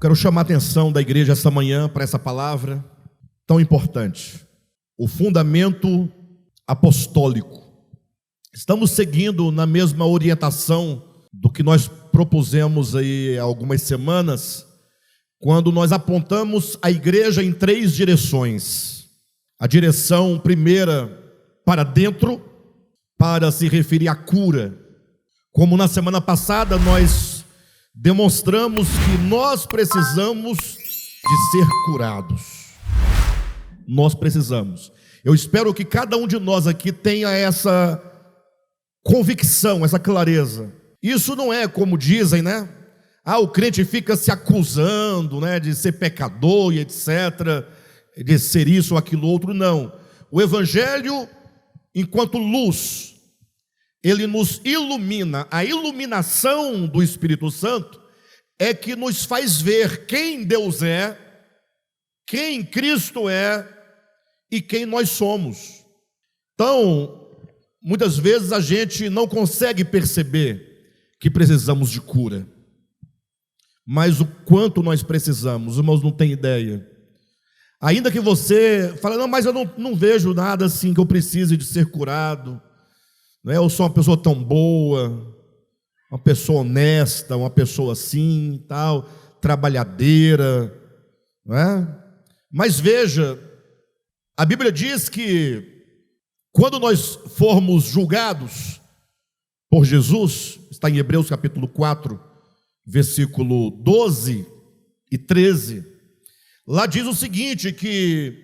Quero chamar a atenção da igreja esta manhã para essa palavra tão importante, o fundamento apostólico. Estamos seguindo na mesma orientação do que nós propusemos aí há algumas semanas, quando nós apontamos a igreja em 3 direções. A direção primeira para dentro, para se referir à cura. Como na semana passada nós demonstramos que nós precisamos de ser curados. Nós precisamos. Eu espero que cada um de nós aqui tenha essa convicção, essa clareza. Isso não é como dizem, né? O crente fica se acusando, né, de ser pecador e etc., de ser isso ou aquilo outro. Não. O Evangelho, enquanto luz, ele nos ilumina. A iluminação do Espírito Santo é que nos faz ver quem Deus é, quem Cristo é e quem nós somos. Então, muitas vezes a gente não consegue perceber que precisamos de cura, mas o quanto nós precisamos, irmãos, não tem ideia. Ainda que você fale, não, mas eu não vejo nada assim que eu precise de ser curado. Eu sou uma pessoa tão boa, uma pessoa honesta, uma pessoa assim, tal, trabalhadeira, não é? Mas veja, a Bíblia diz que quando nós formos julgados por Jesus, está em Hebreus capítulo 4, versículo 12 e 13, lá diz o seguinte, que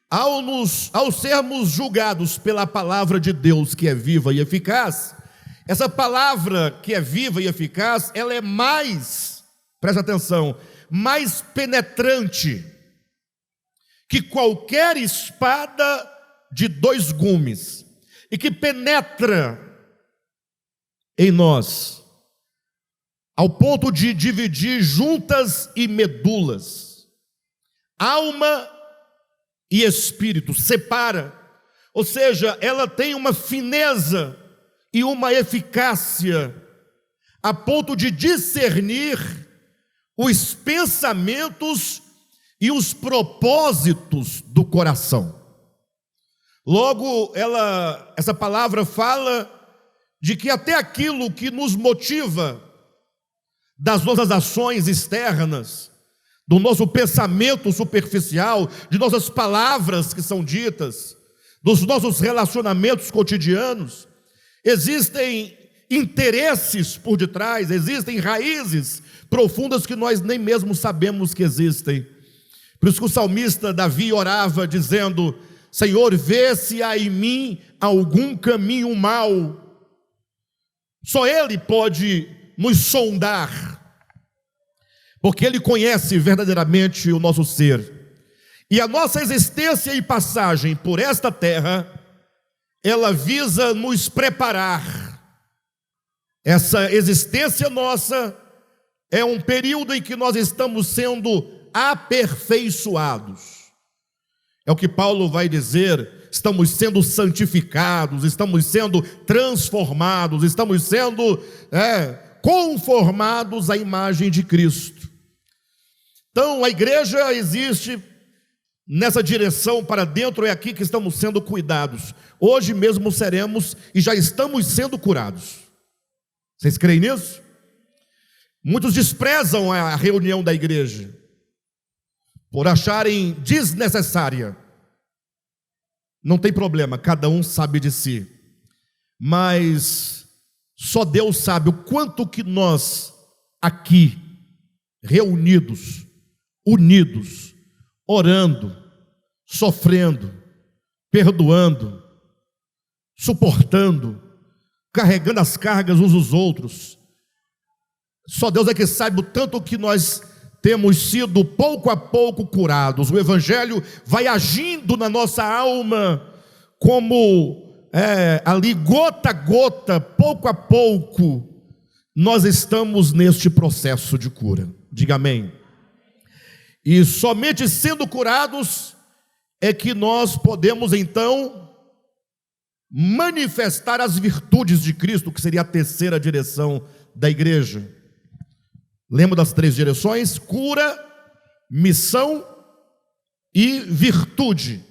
ao sermos julgados pela palavra de Deus, que é viva e eficaz, essa palavra que é viva e eficaz, ela é mais, presta atenção, mais penetrante que qualquer espada de 2 gumes, e que penetra em nós, ao ponto de dividir juntas e medulas, alma e espírito, separa, ou seja, ela tem uma fineza e uma eficácia, a ponto de discernir os pensamentos e os propósitos do coração. Logo, essa palavra fala de que até aquilo que nos motiva das nossas ações externas, do nosso pensamento superficial, de nossas palavras que são ditas, dos nossos relacionamentos cotidianos, existem interesses por detrás, existem raízes profundas que nós nem mesmo sabemos que existem. Por isso que o salmista Davi orava dizendo, Senhor, vê se há em mim algum caminho mau. Só Ele pode nos sondar, porque Ele conhece verdadeiramente o nosso ser. E a nossa existência e passagem por esta terra, ela visa nos preparar. Essa existência nossa é um período em que nós estamos sendo aperfeiçoados. É o que Paulo vai dizer, estamos sendo santificados, estamos sendo transformados, estamos sendo conformados à imagem de Cristo. Então a igreja existe nessa direção para dentro, é aqui que estamos sendo cuidados. Hoje mesmo seremos e já estamos sendo curados. Vocês creem nisso? Muitos desprezam a reunião da igreja por acharem desnecessária. Não tem problema, cada um sabe de si. Mas só Deus sabe o quanto que nós aqui, reunidos, unidos, orando, sofrendo, perdoando, suportando, carregando as cargas uns dos outros. Só Deus é que sabe o tanto que nós temos sido pouco a pouco curados. O Evangelho vai agindo na nossa alma como ali gota a gota, pouco a pouco, nós estamos neste processo de cura. Diga amém. E somente sendo curados é que nós podemos então manifestar as virtudes de Cristo, que seria a terceira direção da igreja. Lembra das 3 direções? Cura, missão e virtude.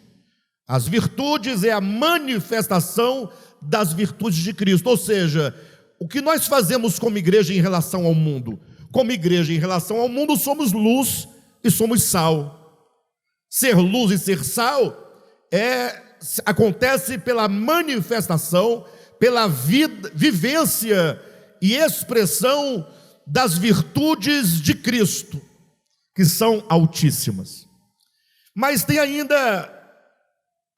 As virtudes é a manifestação das virtudes de Cristo, ou seja, o que nós fazemos como igreja em relação ao mundo? Como igreja em relação ao mundo, somos luz e somos sal. Ser luz e ser sal acontece pela manifestação, pela vivência e expressão das virtudes de Cristo, que são altíssimas. Mas tem ainda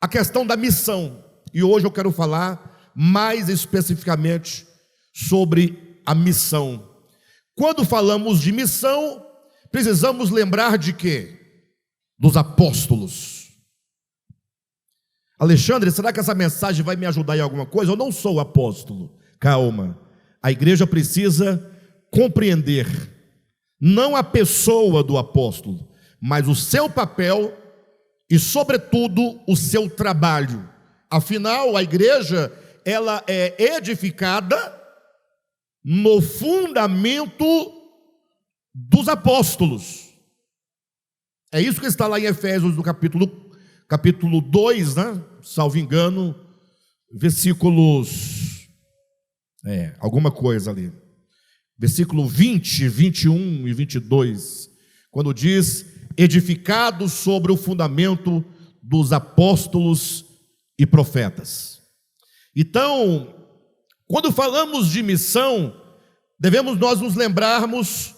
a questão da missão, e hoje eu quero falar mais especificamente sobre a missão. Quando falamos de missão, precisamos lembrar de quê? Dos apóstolos. Alexandre, será que essa mensagem vai me ajudar em alguma coisa? Eu não sou apóstolo. Calma. A igreja precisa compreender não a pessoa do apóstolo, mas o seu papel e, sobretudo, o seu trabalho. Afinal, a igreja, ela é edificada no fundamento dos apóstolos. É isso que está lá em Efésios, no capítulo 2, né? Salvo engano, versículos, alguma coisa ali. Versículo 20, 21 e 22, quando diz: edificado sobre o fundamento dos apóstolos e profetas. Então, quando falamos de missão, devemos nós nos lembrarmos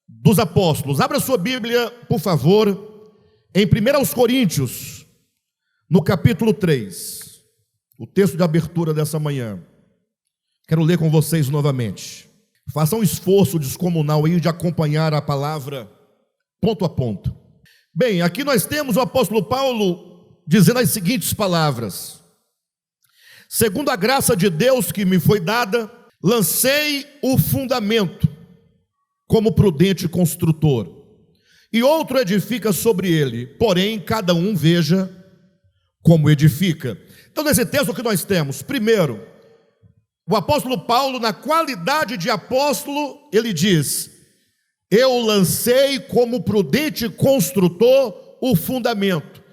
dos apóstolos. Abra sua Bíblia, por favor, em 1 Coríntios, no capítulo 3, o texto de abertura dessa manhã. Quero ler com vocês novamente. Faça um esforço descomunal aí de acompanhar a palavra ponto a ponto. Bem, aqui nós temos o apóstolo Paulo dizendo as seguintes palavras: segundo a graça de Deus que me foi dada, lancei o fundamento como prudente construtor, e outro edifica sobre ele, porém cada um veja como edifica. Então, nesse texto que nós temos, primeiro, o apóstolo Paulo, na qualidade de apóstolo, ele diz: eu lancei como prudente construtor o fundamento.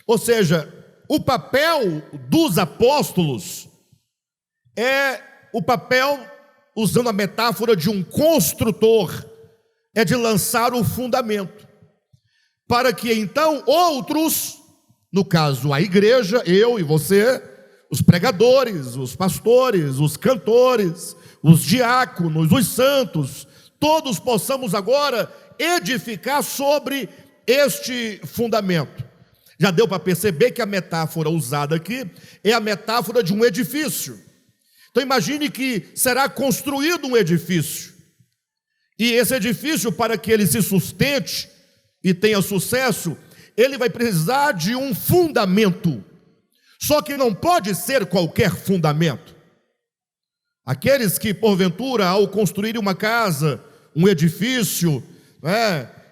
Ou seja, o papel dos apóstolos é o papel, usando a metáfora de um construtor, é de lançar o fundamento, para que então outros, no caso a igreja, eu e você, os pregadores, os pastores, os cantores, os diáconos, os santos, todos possamos agora edificar sobre este fundamento. Já deu para perceber que a metáfora usada aqui é a metáfora de um edifício. Então imagine que será construído um edifício, e esse edifício, para que ele se sustente e tenha sucesso, ele vai precisar de um fundamento. Só que não pode ser qualquer fundamento. Aqueles que, porventura, ao construir uma casa, um edifício,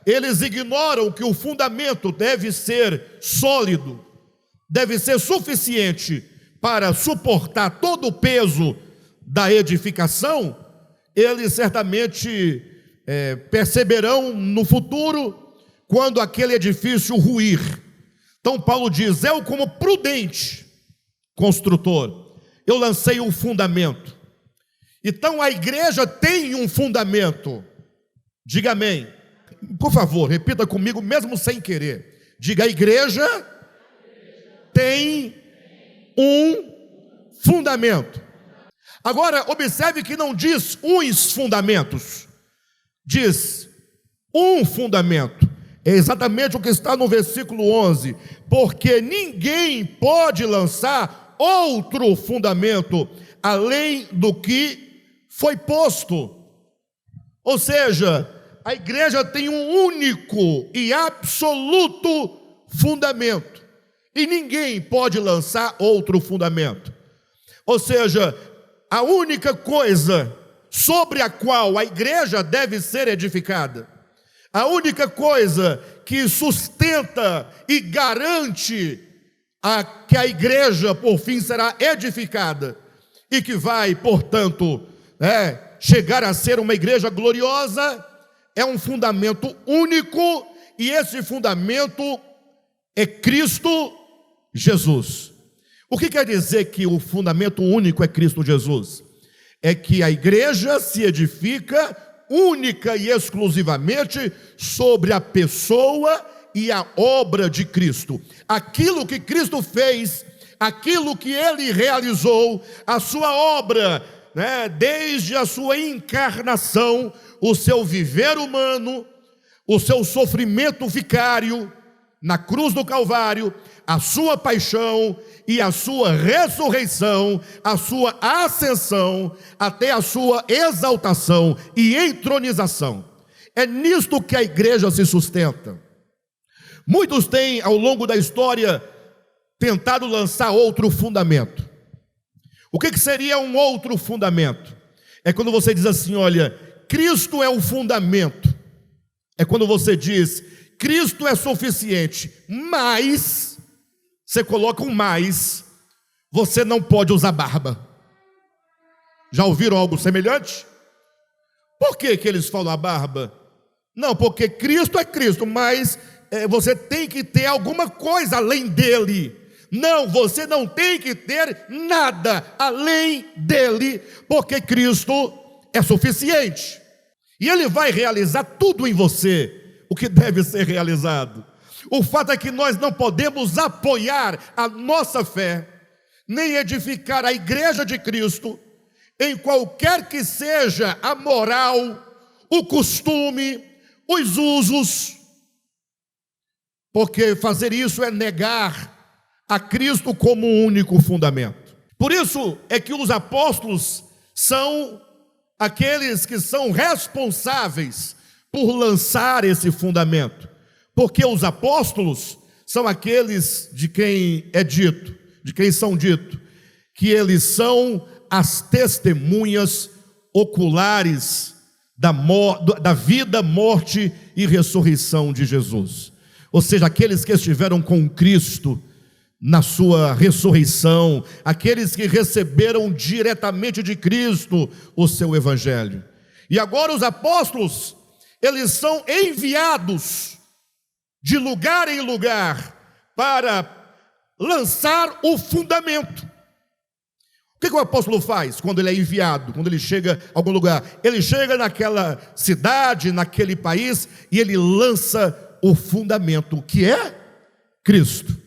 eles ignoram que o fundamento deve ser sólido, deve ser suficiente para suportar todo o peso da edificação. Eles certamente perceberão no futuro, quando aquele edifício ruir. Então Paulo diz: eu como prudente construtor, eu lancei um fundamento. Então a igreja tem um fundamento. Diga amém. Por favor, repita comigo, mesmo sem querer. Diga: a igreja tem um fundamento. Agora, observe que não diz uns fundamentos, diz um fundamento. É exatamente o que está no versículo 11: porque ninguém pode lançar outro fundamento além do que foi posto. Ou seja, a igreja tem um único e absoluto fundamento, e ninguém pode lançar outro fundamento. Ou seja, a única coisa sobre a qual a igreja deve ser edificada, a única coisa que sustenta e garante que a igreja por fim será edificada e que vai, portanto, chegar a ser uma igreja gloriosa, é um fundamento único e esse fundamento é Cristo Jesus. O que quer dizer que o fundamento único é Cristo Jesus? É que a igreja se edifica única e exclusivamente sobre a pessoa e a obra de Cristo. Aquilo que Cristo fez, aquilo que Ele realizou, a sua obra, desde a sua encarnação, o seu viver humano, o seu sofrimento vicário na cruz do Calvário, a sua paixão e a sua ressurreição, a sua ascensão, até a sua exaltação e entronização. É nisto que a igreja se sustenta. Muitos têm, ao longo da história, tentado lançar outro fundamento. O que seria um outro fundamento? É quando você diz assim, olha, Cristo é o fundamento. É quando você diz, Cristo é suficiente, mas, você coloca um mais, você não pode usar barba. Já ouviram algo semelhante? Por que eles falam a barba? Não, porque Cristo é Cristo, mas você tem que ter alguma coisa além dele. Não, você não tem que ter nada além dele, porque Cristo é suficiente. E Ele vai realizar tudo em você, o que deve ser realizado. O fato é que nós não podemos apoiar a nossa fé, nem edificar a igreja de Cristo, em qualquer que seja a moral, o costume, os usos, porque fazer isso é negar a Cristo como o único fundamento. Por isso é que os apóstolos são aqueles que são responsáveis por lançar esse fundamento, porque os apóstolos são aqueles de quem é dito, de quem são dito, que eles são as testemunhas oculares da vida, morte e ressurreição de Jesus. Ou seja, aqueles que estiveram com Cristo na sua ressurreição, aqueles que receberam diretamente de Cristo o seu evangelho. E agora os apóstolos, eles são enviados de lugar em lugar para lançar o fundamento. O que o apóstolo faz quando ele é enviado, quando ele chega a algum lugar? Ele chega naquela cidade, naquele país, e ele lança o fundamento, que é Cristo.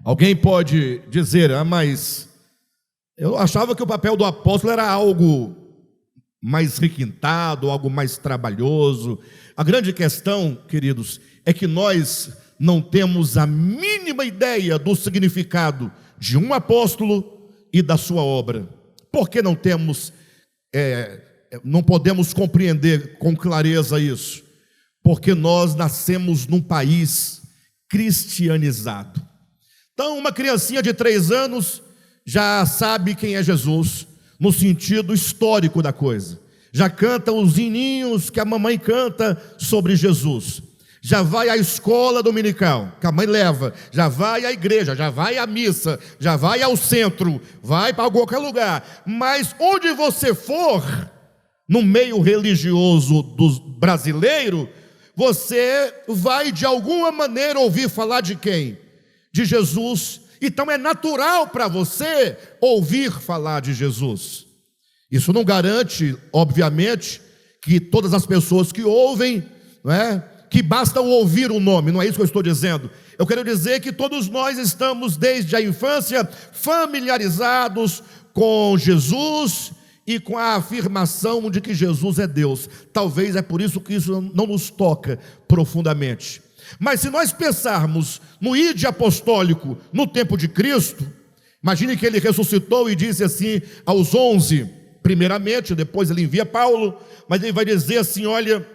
Alguém pode dizer, mas eu achava que o papel do apóstolo era algo mais requintado, algo mais trabalhoso. A grande questão, queridos, é que nós não temos a mínima ideia do significado de um apóstolo e da sua obra. Por que não podemos compreender com clareza isso? Porque nós nascemos num país cristianizado. Então, uma criancinha de 3 anos já sabe quem é Jesus, no sentido histórico da coisa. Já canta os hininhos que a mamãe canta sobre Jesus. Já vai à escola dominical, que a mãe leva. Já vai à igreja, já vai à missa, já vai ao centro, vai para qualquer lugar. Mas onde você for, no meio religioso do brasileiro, você vai de alguma maneira ouvir falar de quem? De Jesus. Então é natural para você ouvir falar de Jesus. Isso não garante, obviamente, que todas as pessoas que ouvem, que basta ouvir o nome, não é isso que eu estou dizendo. Eu quero dizer que todos nós estamos desde a infância familiarizados com Jesus e com a afirmação de que Jesus é Deus. Talvez é por isso que isso não nos toca profundamente. Mas se nós pensarmos no ide apostólico no tempo de Cristo, imagine que ele ressuscitou e disse assim aos 11, primeiramente, depois ele envia Paulo, mas ele vai dizer assim, olha,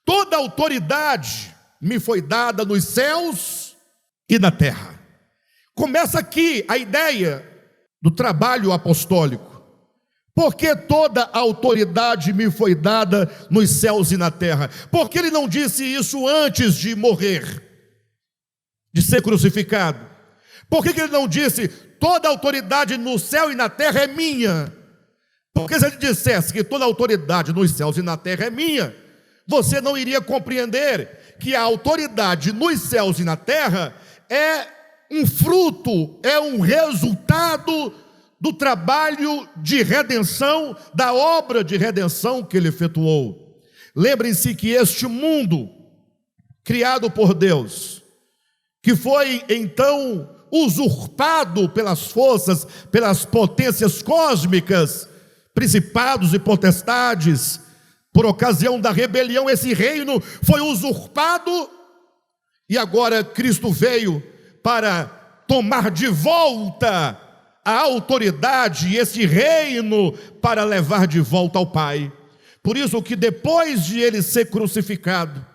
toda autoridade me foi dada nos céus e na terra. Começa aqui a ideia do trabalho apostólico. Porque toda autoridade me foi dada nos céus e na terra. Porque ele não disse isso antes de morrer, de ser crucificado? Por que ele não disse toda autoridade no céu e na terra é minha? Porque se ele dissesse que toda autoridade nos céus e na terra é minha, você não iria compreender que a autoridade nos céus e na terra é um fruto, é um resultado do trabalho de redenção, da obra de redenção que ele efetuou. Lembrem-se que este mundo, criado por Deus, que foi então usurpado pelas forças, pelas potências cósmicas, principados e potestades, por ocasião da rebelião, esse reino foi usurpado, e agora Cristo veio para tomar de volta a autoridade e esse reino para levar de volta ao Pai. Por isso que depois de ele ser crucificado,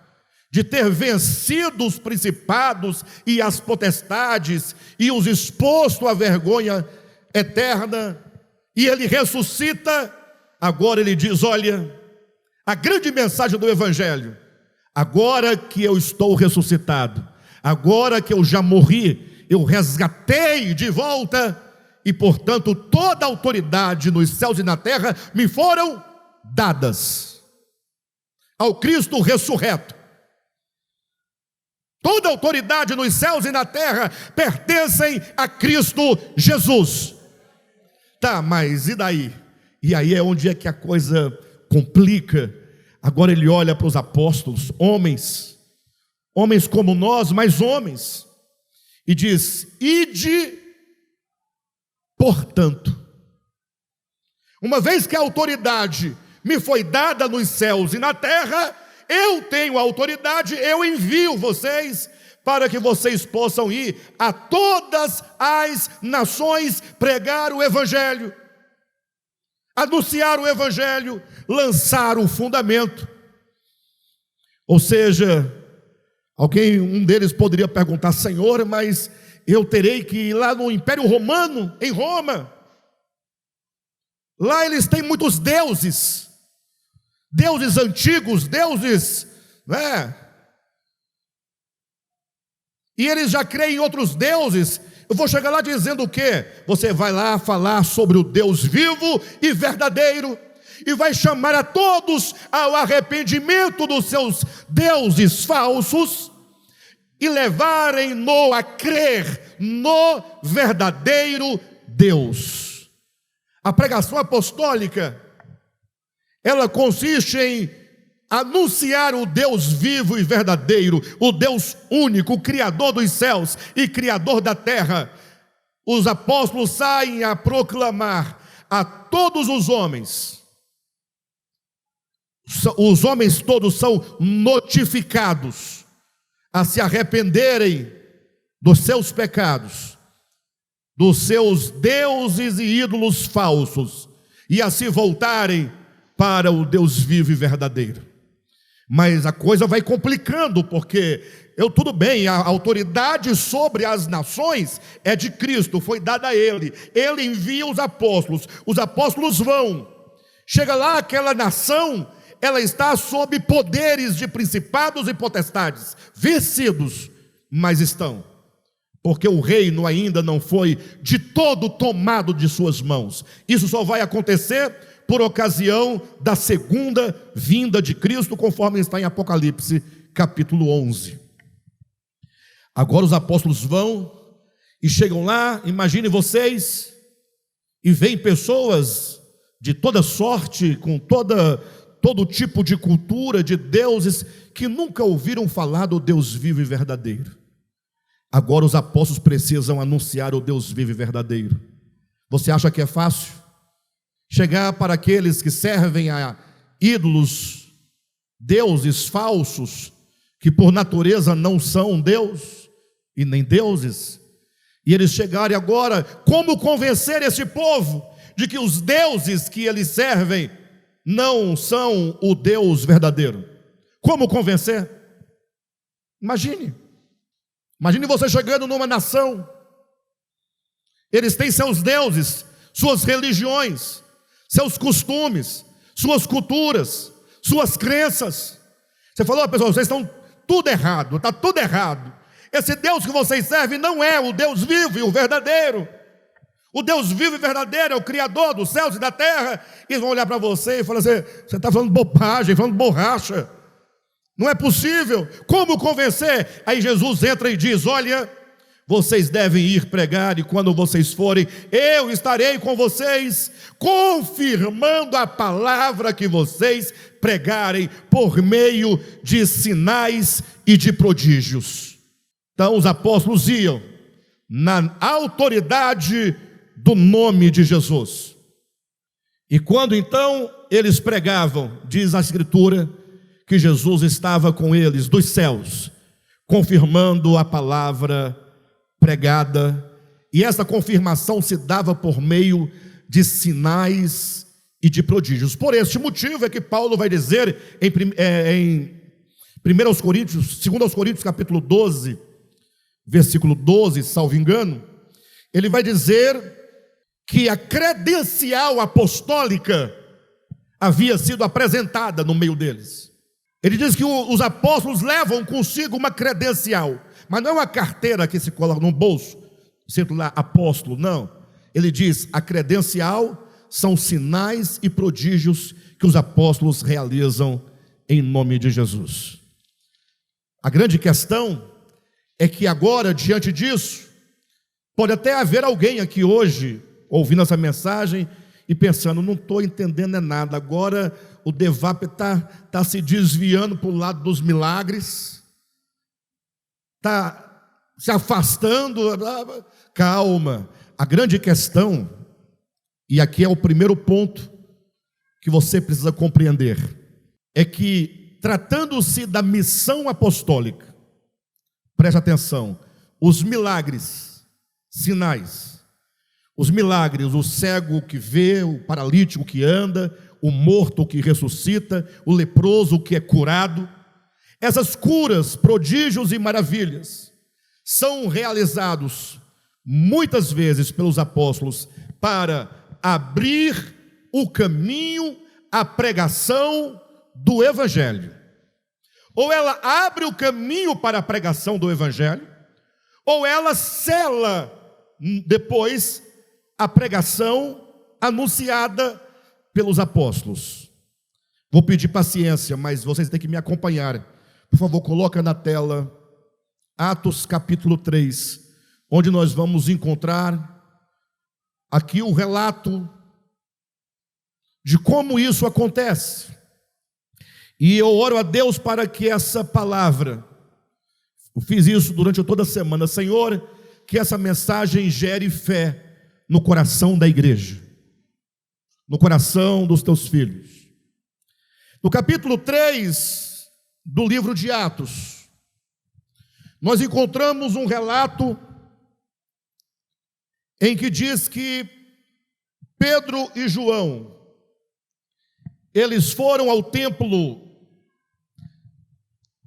de ter vencido os principados e as potestades e os exposto à vergonha eterna, e ele ressuscita, agora ele diz: olha, a grande mensagem do Evangelho, agora que eu estou ressuscitado, agora que eu já morri, eu resgatei de volta, e portanto toda a autoridade nos céus e na terra me foram dadas. Ao Cristo ressurreto, toda a autoridade nos céus e na terra pertencem a Cristo Jesus. Tá, mas e daí? E aí é onde é que a coisa complica. Agora ele olha para os apóstolos, homens como nós, mas homens, e diz: ide, portanto, uma vez que a autoridade me foi dada nos céus e na terra, eu tenho autoridade, eu envio vocês para que vocês possam ir a todas as nações, pregar o Evangelho, anunciar o Evangelho, lançar o fundamento. Ou seja, um deles poderia perguntar: Senhor, mas eu terei que ir lá no Império Romano, em Roma? Lá eles têm muitos deuses, deuses antigos, deuses, né? E eles já creem em outros deuses. Eu vou chegar lá dizendo o quê? Você vai lá falar sobre o Deus vivo e verdadeiro, e vai chamar a todos ao arrependimento dos seus deuses falsos, e levarem-no a crer no verdadeiro Deus. A pregação apostólica, ela consiste em anunciar o Deus vivo e verdadeiro, o Deus único, o Criador dos céus e Criador da terra. Os apóstolos saem a proclamar a todos os homens todos são notificados a se arrependerem dos seus pecados, dos seus deuses e ídolos falsos, e a se voltarem para o Deus vivo e verdadeiro. Mas a coisa vai complicando, porque tudo bem, a autoridade sobre as nações é de Cristo, foi dada a ele envia os apóstolos vão, chega lá, aquela nação, ela está sob poderes de principados e potestades, vencidos, mas estão, porque o reino ainda não foi de todo tomado de suas mãos. Isso só vai acontecer por ocasião da segunda vinda de Cristo, conforme está em Apocalipse capítulo 11. Agora os apóstolos vão e chegam lá, imagine vocês, e veem pessoas de toda sorte, com todo tipo de cultura, de deuses, que nunca ouviram falar do Deus vivo e verdadeiro. Agora os apóstolos precisam anunciar o Deus vivo e verdadeiro. Você acha que é fácil chegar para aqueles que servem a ídolos, deuses falsos, que por natureza não são Deus e nem deuses, e eles chegarem agora, como convencer esse povo de que os deuses que eles servem não são o Deus verdadeiro? Como convencer? Imagine você chegando numa nação, eles têm seus deuses, suas religiões, seus costumes, suas culturas, suas crenças. Você falou: pessoal, vocês estão tudo errado, está tudo errado. Esse Deus que vocês servem não é o Deus vivo e o verdadeiro. O Deus vivo e verdadeiro é o Criador dos céus e da terra. E vão olhar para você e falar assim: você está falando bobagem, falando borracha. Não é possível. Como convencer? Aí Jesus entra e diz: olha, vocês devem ir pregar, e quando vocês forem, eu estarei com vocês, confirmando a palavra que vocês pregarem, por meio de sinais e de prodígios. Então os apóstolos iam na autoridade do nome de Jesus. E quando então eles pregavam, diz a Escritura, que Jesus estava com eles dos céus, confirmando a palavra pregada, e essa confirmação se dava por meio de sinais e de prodígios. Por este motivo é que Paulo vai dizer em 2 Coríntios capítulo 12, versículo 12, salvo engano, ele vai dizer que a credencial apostólica havia sido apresentada no meio deles. Ele diz que os apóstolos levam consigo uma credencial, mas não é uma carteira que se coloca no bolso, escrito lá apóstolo, não. Ele diz: a credencial são sinais e prodígios que os apóstolos realizam em nome de Jesus. A grande questão é que agora, diante disso, pode até haver alguém aqui hoje, ouvindo essa mensagem e pensando: não estou entendendo nada, agora o Devap está se desviando para o lado dos milagres, está se afastando. Calma, a grande questão, e aqui é o primeiro ponto que você precisa compreender, é que, tratando-se da missão apostólica, preste atenção, os milagres, sinais, os milagres, o cego que vê, o paralítico que anda, o morto que ressuscita, o leproso que é curado, essas curas, prodígios e maravilhas são realizados muitas vezes pelos apóstolos para abrir o caminho à pregação do Evangelho. Ou ela abre o caminho para a pregação do Evangelho, ou ela sela depois a pregação anunciada pelos apóstolos. Vou pedir paciência, mas vocês têm que me acompanhar. Por favor, coloca na tela Atos capítulo 3, onde nós vamos encontrar aqui o relato de como isso acontece. E eu oro a Deus para que essa palavra, eu fiz isso durante toda a semana, Senhor, que essa mensagem gere fé no coração da igreja, no coração dos teus filhos. No capítulo 3 do livro de Atos, nós encontramos um relato em que diz que Pedro e João, eles foram ao templo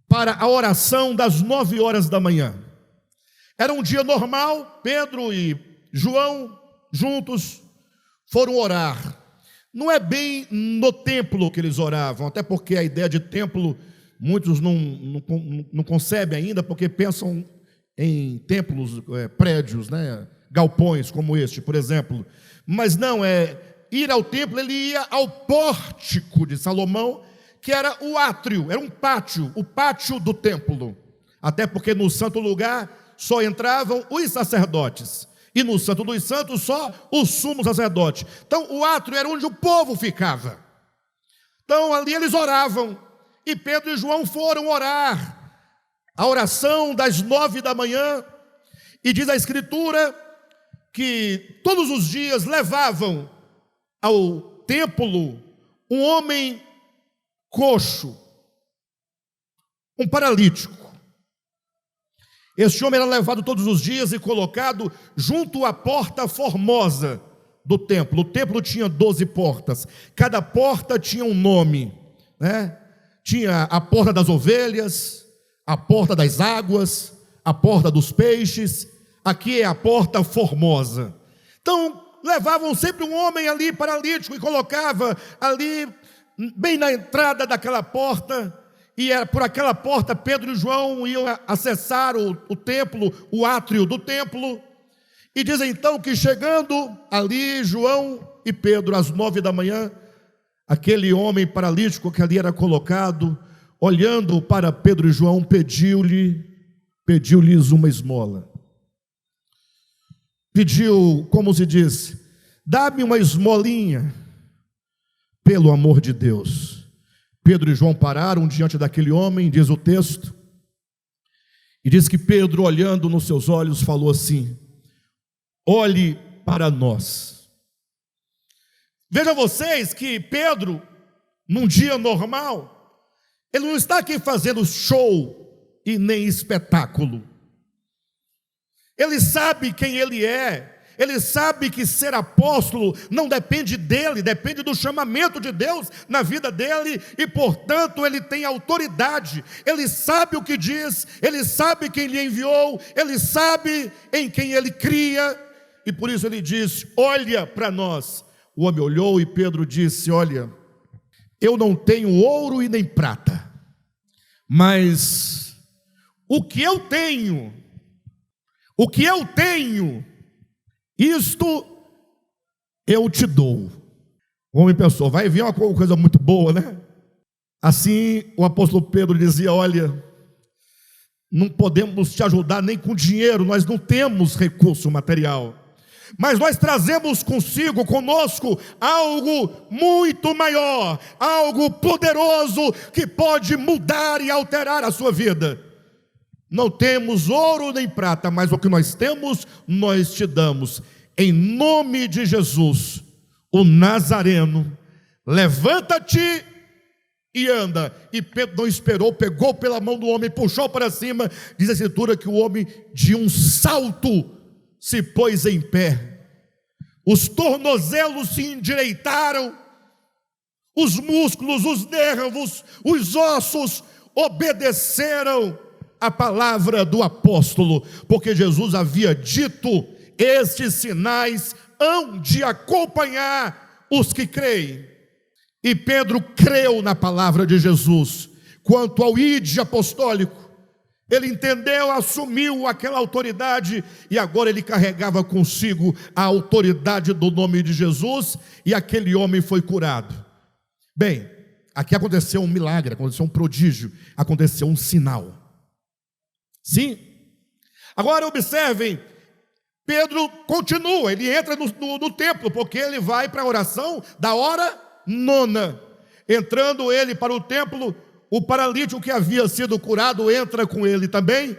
para a oração das 9 horas da manhã. Era um dia normal, Pedro e João juntos foram orar. Não é bem no templo que eles oravam, até porque a ideia de templo muitos não concebem ainda, porque pensam em templos, prédios, né? Galpões como este, por exemplo. Mas não, ir ao templo, ele ia ao pórtico de Salomão, que era o átrio, era um pátio, o pátio do templo. Até porque no santo lugar só entravam os sacerdotes, e no Santo dos Santos só o sumo sacerdote. Então o átrio era onde o povo ficava. Então ali eles oravam, e Pedro e João foram orar, a oração das 9 da manhã, e diz a Escritura que todos os dias levavam ao templo um homem coxo, um paralítico. Este homem era levado todos os dias e colocado junto à porta formosa do templo. O templo tinha 12 portas, cada porta tinha um nome, né? Tinha a porta das ovelhas, a porta das águas, a porta dos peixes. Aqui é a porta formosa. Então levavam sempre um homem ali paralítico e colocava ali bem na entrada daquela porta, e era por aquela porta Pedro e João iam acessar o templo, o átrio do templo. E diz então que chegando ali João e Pedro às 9 da manhã, aquele homem paralítico que ali era colocado, olhando para Pedro e João, pediu-lhes uma esmola. Pediu, como se diz, dá-me uma esmolinha, pelo amor de Deus. Pedro e João pararam diante daquele homem, diz o texto, e diz que Pedro, olhando nos seus olhos, falou assim: olhe para nós. Vejam vocês que Pedro, num dia normal, ele não está aqui fazendo show e nem espetáculo. Ele sabe quem ele é. Ele sabe que ser apóstolo não depende dele, depende do chamamento de Deus na vida dele, e portanto ele tem autoridade, ele sabe o que diz, ele sabe quem lhe enviou, ele sabe em quem ele cria, e por isso ele diz: olha para nós. O homem olhou e Pedro disse: olha, eu não tenho ouro e nem prata, mas o que eu tenho, isto eu te dou. O homem pensou: vai vir uma coisa muito boa, né? Assim o apóstolo Pedro dizia: olha, não podemos te ajudar nem com dinheiro, nós não temos recurso material, mas nós trazemos conosco algo muito maior, algo poderoso que pode mudar e alterar a sua vida. Não temos ouro nem prata, mas o que nós temos, nós te damos. Em nome de Jesus, o Nazareno, levanta-te e anda. E Pedro não esperou, pegou pela mão do homem, puxou para cima. Diz a Escritura que o homem de um salto se pôs em pé. Os tornozelos se endireitaram, os músculos, os nervos, os ossos obedeceram a palavra do apóstolo, porque Jesus havia dito: estes sinais hão de acompanhar os que creem. E Pedro creu na palavra de Jesus. Quanto ao ide apostólico, ele entendeu, assumiu aquela autoridade, e agora ele carregava consigo a autoridade do nome de Jesus, e aquele homem foi curado. Bem, aqui aconteceu um milagre, aconteceu um prodígio, aconteceu um sinal. Sim. Agora observem, Pedro continua, ele entra no templo, porque ele vai para a oração da hora nona. Entrando ele para o templo, o paralítico que havia sido curado entra com ele também,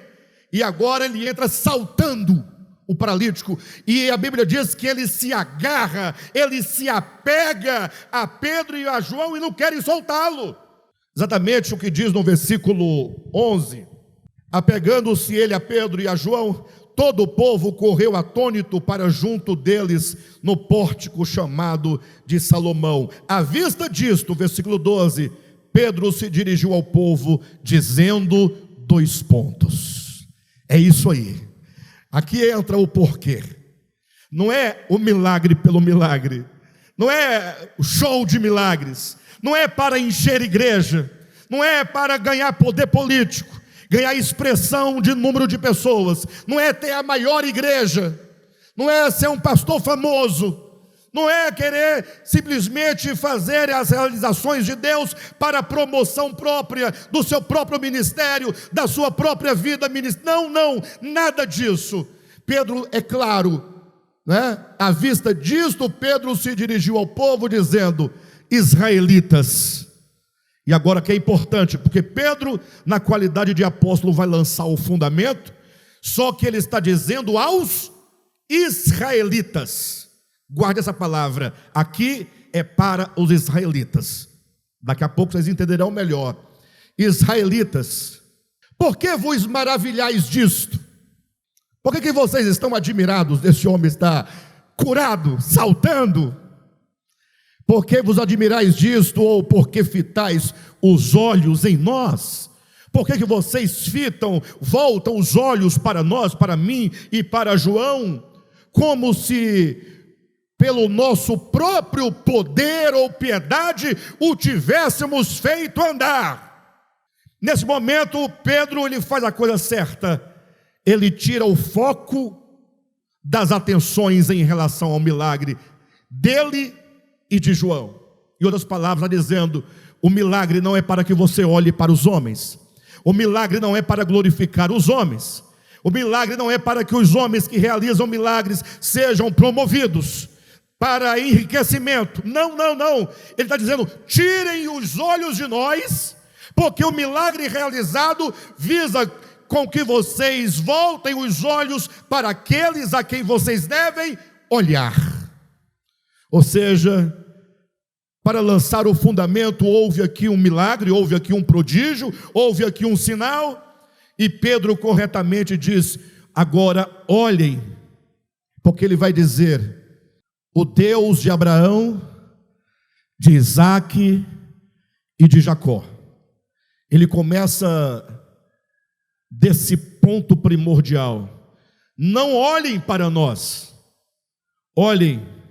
e agora ele entra saltando, o paralítico, e a Bíblia diz que ele se agarra, ele se apega a Pedro e a João e não querem soltá-lo. Exatamente o que diz no versículo 11: apegando-se ele a Pedro e a João, todo o povo correu atônito para junto deles no pórtico chamado de Salomão. À vista disto, versículo 12, Pedro se dirigiu ao povo dizendo 2 pontos. É isso aí. Aqui entra o porquê. Não é o milagre pelo milagre, não é o show de milagres, não é para encher igreja, não é para ganhar poder político, ganhar expressão de número de pessoas, não é ter a maior igreja, não é ser um pastor famoso, não é querer simplesmente fazer as realizações de Deus para a promoção própria do seu próprio ministério, da sua própria vida ministerial. Não, nada disso. Pedro, é claro, né? À vista disto, Pedro se dirigiu ao povo dizendo: israelitas. E agora que é importante, porque Pedro, na qualidade de apóstolo, vai lançar o fundamento, só que ele está dizendo aos israelitas. Guarde essa palavra, aqui é para os israelitas. Daqui a pouco vocês entenderão melhor. Israelitas, por que vos maravilhais disto? Por que vocês estão admirados desse homem estar curado, saltando? Por que vos admirais disto, ou por que fitais os olhos em nós? Por que vocês voltam os olhos para nós, para mim e para João, como se pelo nosso próprio poder ou piedade o tivéssemos feito andar? Nesse momento, Pedro, ele faz a coisa certa, ele tira o foco das atenções em relação ao milagre dele e de João. Em outras palavras, dizendo: o milagre não é para que você olhe para os homens. O milagre não é para glorificar os homens. O milagre não é para que os homens que realizam milagres sejam promovidos para enriquecimento. Não, não, não. Ele está dizendo: tirem os olhos de nós, porque o milagre realizado visa com que vocês voltem os olhos para aqueles a quem vocês devem olhar. Ou seja, para lançar o fundamento, houve aqui um milagre, houve aqui um prodígio, houve aqui um sinal, e Pedro corretamente diz: agora olhem, porque ele vai dizer: o Deus de Abraão, de Isaque e de Jacó. Ele começa desse ponto primordial: não olhem para nós, olhem.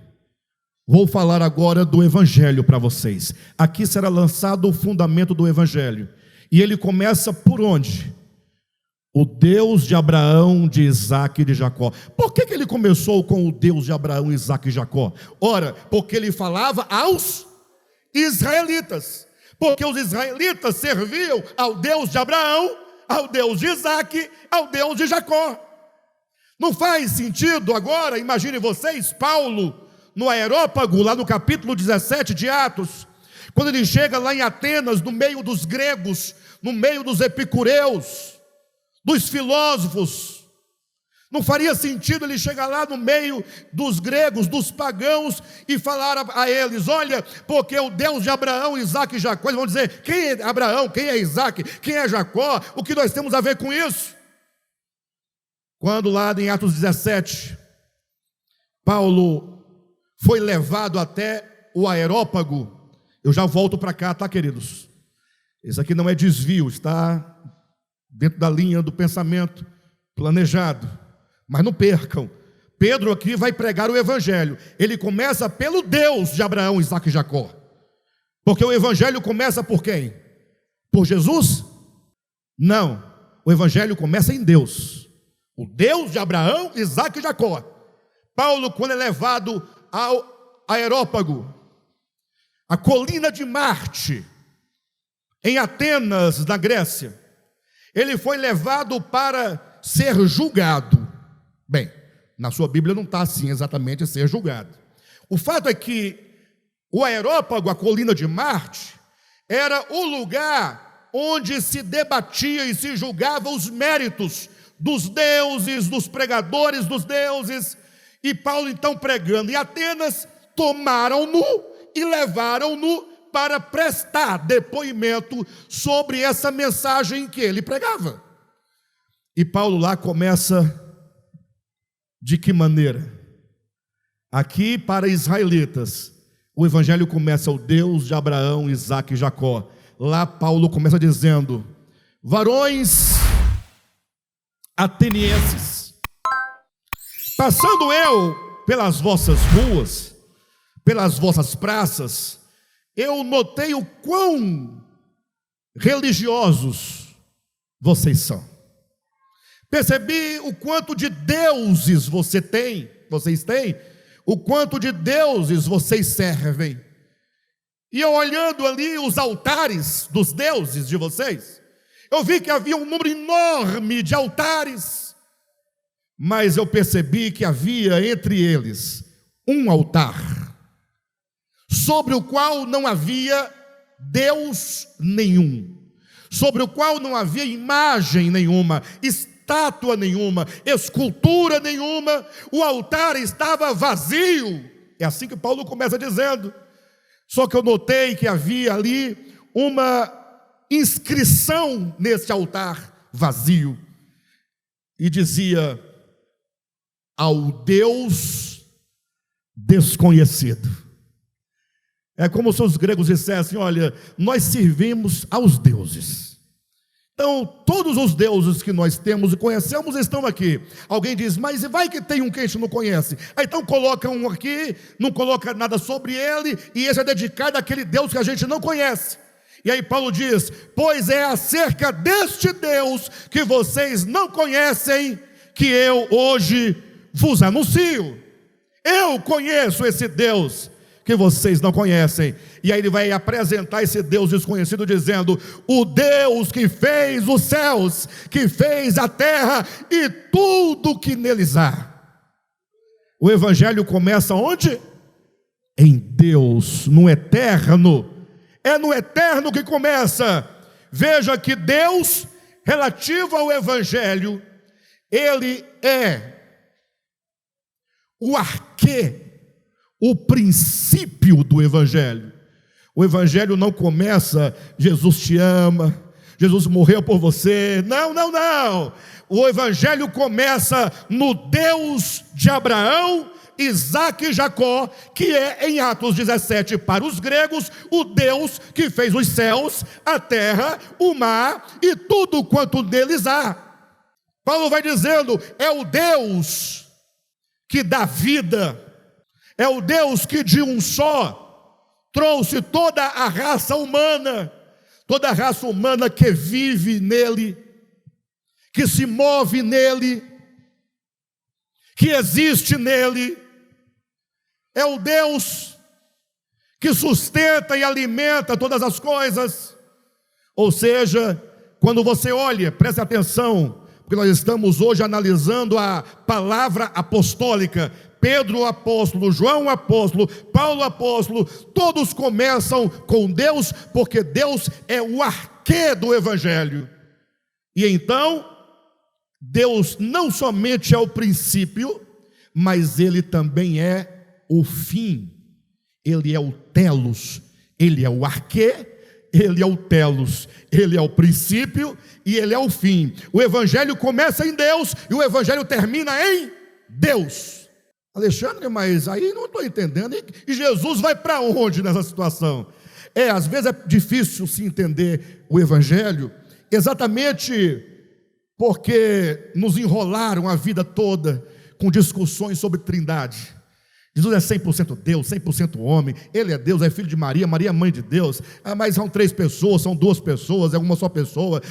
Vou falar agora do Evangelho para vocês. Aqui será lançado o fundamento do Evangelho. E ele começa por onde? O Deus de Abraão, de Isaque e de Jacó. Por que ele começou com o Deus de Abraão, Isaque e Jacó? Ora, porque ele falava aos israelitas. Porque os israelitas serviam ao Deus de Abraão, ao Deus de Isaque, ao Deus de Jacó. Não faz sentido agora, imagine vocês, Paulo, no Areópago, lá no capítulo 17 de Atos, quando ele chega lá em Atenas, no meio dos gregos, no meio dos epicureus, dos filósofos, não faria sentido ele chegar lá no meio dos gregos, dos pagãos, e falar a eles: olha, porque o Deus de Abraão, Isaque e Jacó. Eles vão dizer: quem é Abraão, quem é Isaque, quem é Jacó, o que nós temos a ver com isso? Quando lá em Atos 17, Paulo foi levado até o Areópago. Eu já volto para cá, tá, queridos? Isso aqui não é desvio, está dentro da linha do pensamento planejado. Mas não percam, Pedro aqui vai pregar o Evangelho. Ele começa pelo Deus de Abraão, Isaque e Jacó. Porque o Evangelho começa por quem? Por Jesus? Não, o Evangelho começa em Deus. O Deus de Abraão, Isaque e Jacó. Paulo, quando é levado ao Areópago, a colina de Marte, em Atenas, na Grécia, ele foi levado para ser julgado. Bem, na sua Bíblia não está assim exatamente, ser julgado. O fato é que o Areópago, a colina de Marte, era o lugar onde se debatia e se julgava os méritos dos deuses, dos pregadores dos deuses. E Paulo, então, pregando em Atenas, tomaram-no e levaram-no para prestar depoimento sobre essa mensagem que ele pregava. E Paulo lá começa de que maneira? Aqui, para israelitas, o Evangelho começa: o Deus de Abraão, Isaque e Jacó. Lá Paulo começa dizendo: varões atenienses, passando eu pelas vossas ruas, pelas vossas praças, eu notei o quão religiosos vocês são. Percebi o quanto de deuses vocês têm, o quanto de deuses vocês servem. E eu, olhando ali os altares dos deuses de vocês, eu vi que havia um número enorme de altares, mas eu percebi que havia entre eles um altar, sobre o qual não havia Deus nenhum, sobre o qual não havia imagem nenhuma, estátua nenhuma, escultura nenhuma. O altar estava vazio. É assim que Paulo começa dizendo. Só que eu notei que havia ali uma inscrição nesse altar vazio, e dizia: ao Deus desconhecido. É como se os gregos dissessem: olha, nós servimos aos deuses. Então, todos os deuses que nós temos e conhecemos estão aqui. Alguém diz: mas vai que tem um que a gente não conhece. Aí então coloca um aqui, não coloca nada sobre ele, e esse é dedicado àquele Deus que a gente não conhece. E aí Paulo diz: pois é acerca deste Deus que vocês não conhecem que eu hoje vos anuncio. Eu conheço esse Deus que vocês não conhecem. E aí ele vai apresentar esse Deus desconhecido dizendo: o Deus que fez os céus, que fez a terra e tudo que neles há. O evangelho começa onde? Em Deus, no eterno. É no eterno que começa. Veja que Deus, relativo ao evangelho, ele é o arquê, o princípio do evangelho. O evangelho não começa, Jesus te ama, Jesus morreu por você. Não, não, não. O evangelho começa no Deus de Abraão, Isaque e Jacó, que é em Atos 17 para os gregos, o Deus que fez os céus, a terra, o mar e tudo quanto neles há. Paulo vai dizendo, é o Deus que dá vida, é o Deus que de um só trouxe toda a raça humana que vive nele, que se move nele, que existe nele. É o Deus que sustenta e alimenta todas as coisas. Ou seja, quando você olha, preste atenção, porque nós estamos hoje analisando a palavra apostólica. Pedro o apóstolo, João o apóstolo, Paulo o apóstolo, todos começam com Deus, porque Deus é o arquê do evangelho. E então, Deus não somente é o princípio, mas ele também é o fim. Ele é o telos, ele é o arquê, ele é o telos, ele é o princípio e ele é o fim. O evangelho começa em Deus e o evangelho termina em Deus. Alexandre, mas aí não estou entendendo. E Jesus vai para onde nessa situação? Às vezes é difícil se entender o evangelho, exatamente porque nos enrolaram a vida toda com discussões sobre trindade. Jesus é 100% Deus, 100% homem. Ele é Deus, é filho de Maria, Maria é mãe de Deus. Mas são 3 pessoas, são 2 pessoas, é uma só pessoa.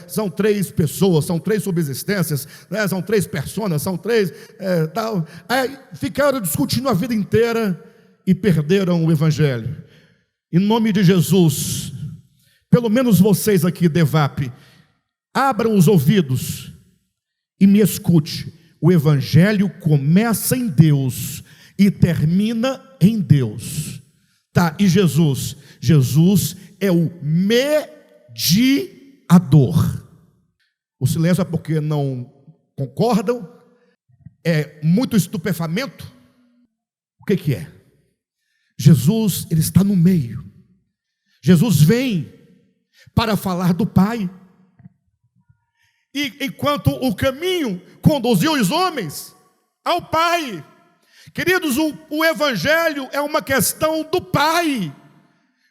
São 3 pessoas, são 3 subsistências, são 3 personas, são 3 tal. Ficaram discutindo a vida inteira e perderam o evangelho. Em nome de Jesus, pelo menos vocês aqui, Devap, abram os ouvidos e me escute. O evangelho começa em Deus e termina em Deus. Tá, e Jesus? Jesus é o mediador. O silêncio é porque não concordam? É muito estupefamento? O que é? Jesus, ele está no meio. Jesus vem para falar do Pai. E enquanto o caminho conduziu os homens ao Pai, queridos, o evangelho é uma questão do Pai.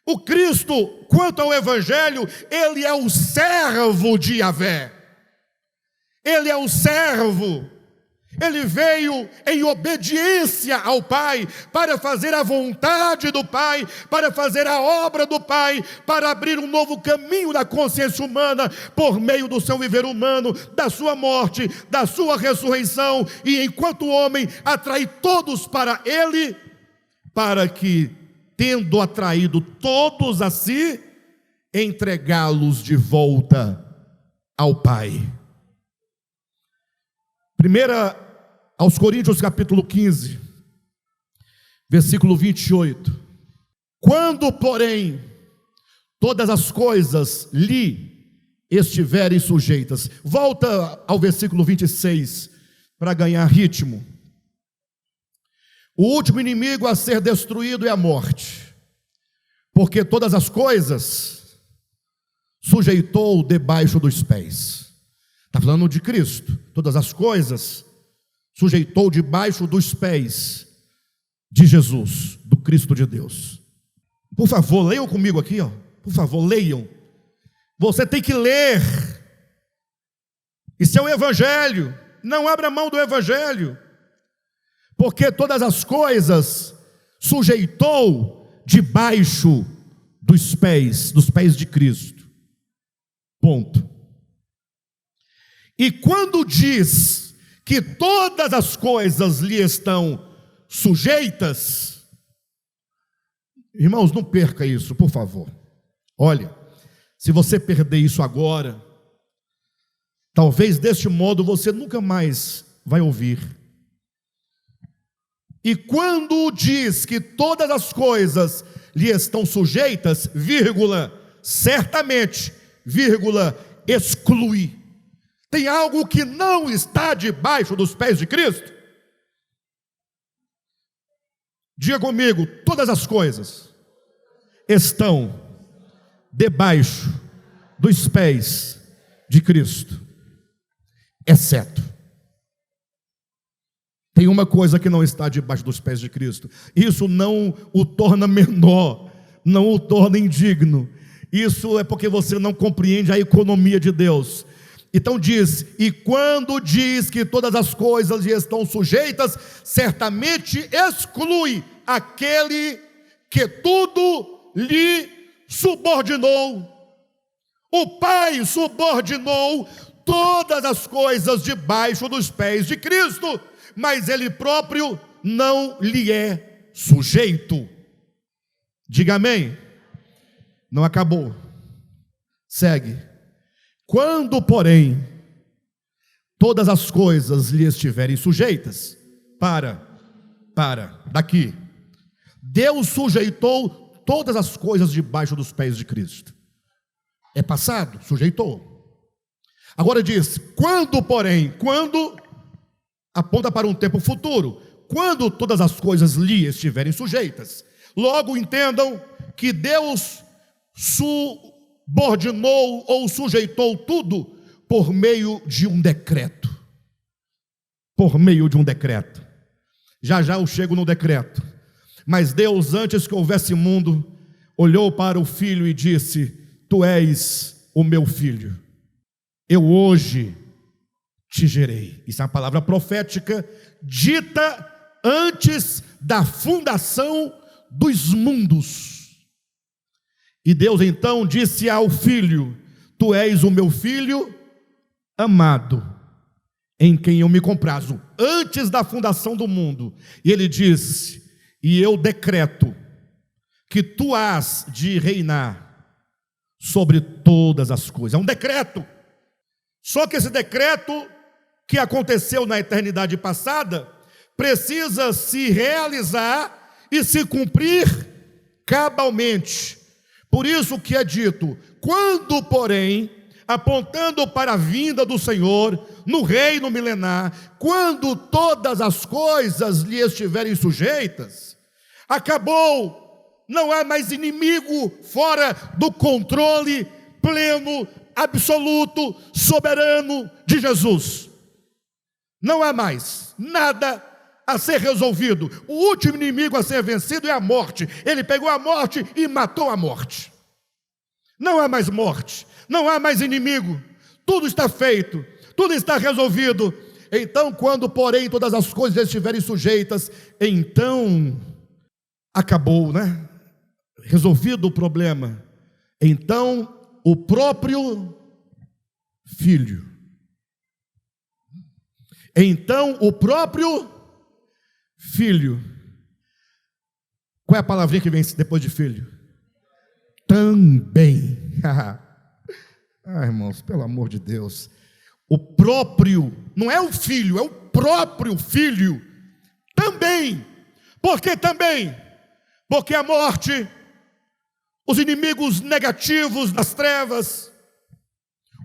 O Cristo, quanto ao evangelho, ele é o servo de Yahvé. Ele é o servo. Ele veio em obediência ao Pai, para fazer a vontade do Pai, para fazer a obra do Pai, para abrir um novo caminho da consciência humana, por meio do seu viver humano, da sua morte, da sua ressurreição, e enquanto homem, atrair todos para Ele, para que, tendo atraído todos a si, entregá-los de volta ao Pai. Primeira aos Coríntios capítulo 15, versículo 28. Quando, porém, todas as coisas lhe estiverem sujeitas. Volta ao versículo 26, para ganhar ritmo. O último inimigo a ser destruído é a morte, porque todas as coisas sujeitou debaixo dos pés. Está falando de Cristo. Todas as coisas sujeitou debaixo dos pés de Jesus, do Cristo de Deus. Por favor, leiam comigo aqui, ó. Por favor, leiam. Você tem que ler. Isso é o evangelho. Não abra mão do evangelho. Porque todas as coisas sujeitou debaixo dos pés de Cristo. Ponto. E quando diz que todas as coisas lhe estão sujeitas, Irmãos, não perca isso, por favor. Olha, se você perder isso agora, talvez deste modo você nunca mais vai ouvir. E quando diz que todas as coisas lhe estão sujeitas, vírgula, certamente, vírgula, exclui. Tem algo que não está debaixo dos pés de Cristo? Diga comigo, todas as coisas estão debaixo dos pés de Cristo, exceto. Tem uma coisa que não está debaixo dos pés de Cristo. Isso não o torna menor, não o torna indigno. Isso é porque você não compreende a economia de Deus. Então diz, e quando diz que todas as coisas lhe estão sujeitas, certamente exclui aquele que tudo lhe subordinou. O Pai subordinou todas as coisas debaixo dos pés de Cristo, mas Ele próprio não lhe é sujeito. Diga amém. Não acabou. Segue. Quando, porém, todas as coisas lhe estiverem sujeitas, daqui. Deus sujeitou todas as coisas debaixo dos pés de Cristo. É passado, sujeitou. Agora diz, quando, porém, quando aponta para um tempo futuro, quando todas as coisas lhe estiverem sujeitas. Logo entendam que Deus subordinou ou sujeitou tudo por meio de um decreto. Por meio de um decreto. Já eu chego no decreto. Mas Deus, antes que houvesse mundo, olhou para o filho e disse: tu és o meu filho, eu hoje te gerei. Isso é uma palavra profética dita antes da fundação dos mundos. E Deus então disse ao filho: tu és o meu filho amado, em quem eu me comprazo, antes da fundação do mundo. E ele disse: e eu decreto que tu has de reinar sobre todas as coisas. É um decreto. Só que esse decreto que aconteceu na eternidade passada precisa se realizar e se cumprir cabalmente. Por isso que é dito: quando, porém, apontando para a vinda do Senhor no reino milenar, quando todas as coisas lhe estiverem sujeitas, acabou. Não há mais inimigo fora do controle pleno, absoluto, soberano de Jesus. Não há mais nada a ser resolvido. O último inimigo a ser vencido é a morte. Ele pegou a morte e matou a morte. Não há mais morte, não há mais inimigo. Tudo está feito, tudo está resolvido. Então, quando, porém, todas as coisas estiverem sujeitas, então acabou, né? Resolvido o problema. Então, o próprio filho. Qual é a palavrinha que vem depois de filho? Também. Irmãos, pelo amor de Deus. O próprio, não é o filho, é o próprio filho. Também. Por que também? Porque a morte, os inimigos negativos das trevas,